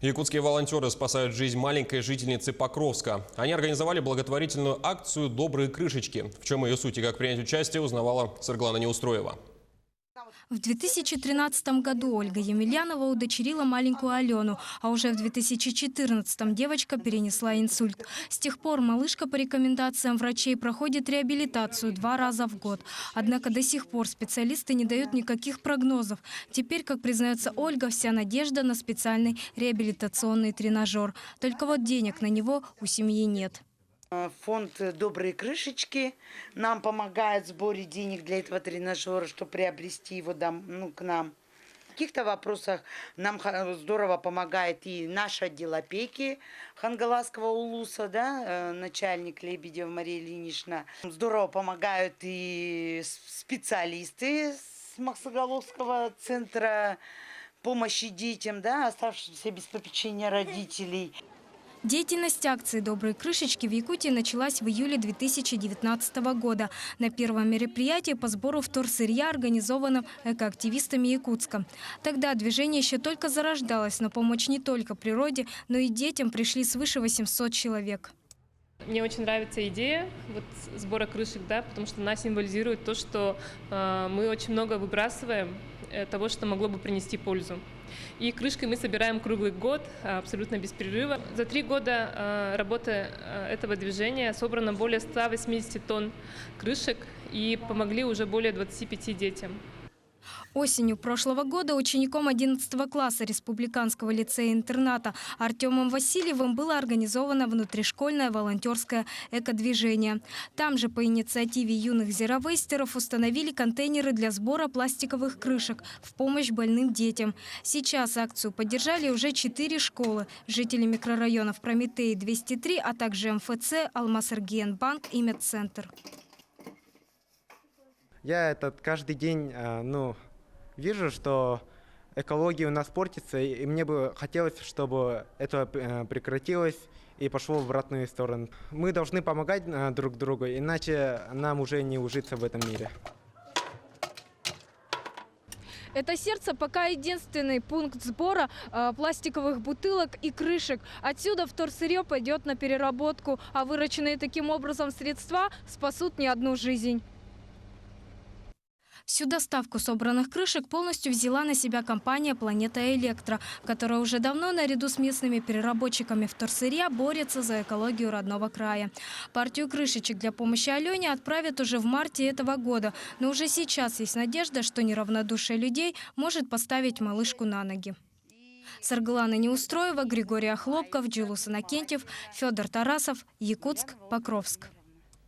Якутские волонтеры спасают жизнь маленькой жительницы Покровска. Они организовали благотворительную акцию «Добрые крышечки». В чем ее суть и как принять участие, узнавала Сарглана Неустроева. В 2013 году Ольга Емельянова удочерила маленькую Алену, а уже в 2014 девочка перенесла инсульт. С тех пор малышка по рекомендациям врачей проходит реабилитацию 2 раза в год. Однако до сих пор специалисты не дают никаких прогнозов. Теперь, как признается Ольга, вся надежда на специальный реабилитационный тренажер. Только вот денег на него у семьи нет. Фонд «Добрые крышечки» нам помогает в сборе денег для этого тренажера, чтобы приобрести его к нам. В каких-то вопросах нам здорово помогает и наш отдел опеки Хангаласского улуса, начальник Лебедева Мария Ильинична. Здорово помогают и специалисты с Максоголовского центра помощи детям, оставшимся без попечения родителей. Деятельность акции «Добрые крышечки» в Якутии началась в июле 2019 года на первом мероприятии по сбору вторсырья, организованном экоактивистами Якутска. Тогда движение еще только зарождалось, но помочь не только природе, но и детям пришли свыше 800 человек. Мне очень нравится идея сбора крышек, потому что она символизирует то, что мы очень много выбрасываем того, что могло бы принести пользу. И крышки мы собираем круглый год, абсолютно без перерыва. За 3 года работы этого движения собрано более 180 тонн крышек и помогли уже более 25 детям. Осенью прошлого года учеником 11 класса Республиканского лицея-интерната Артемом Васильевым было организовано внутришкольное волонтерское экодвижение. Там же по инициативе юных зеровейстеров установили контейнеры для сбора пластиковых крышек в помощь больным детям. Сейчас акцию поддержали уже 4 школы. Жители микрорайонов Прометей 203, а также МФЦ, Алмаз-Эргиен-банк и медцентр. Я каждый день вижу, что экология у нас портится, и мне бы хотелось, чтобы это прекратилось и пошло в обратную сторону. Мы должны помогать друг другу, иначе нам уже не ужиться в этом мире. Это сердце пока единственный пункт сбора пластиковых бутылок и крышек. Отсюда вторсырье пойдет на переработку, а выращенные таким образом средства спасут не одну жизнь. Всю доставку собранных крышек полностью взяла на себя компания «Планета Электро», которая уже давно наряду с местными переработчиками вторсырья борется за экологию родного края. Партию крышечек для помощи Алене отправят уже в марте этого года. Но уже сейчас есть надежда, что неравнодушие людей может поставить малышку на ноги. Сарглана Неустроева, Григорий Охлопков, Джилус Иннокентьев, Федор Тарасов, Якутск, Покровск.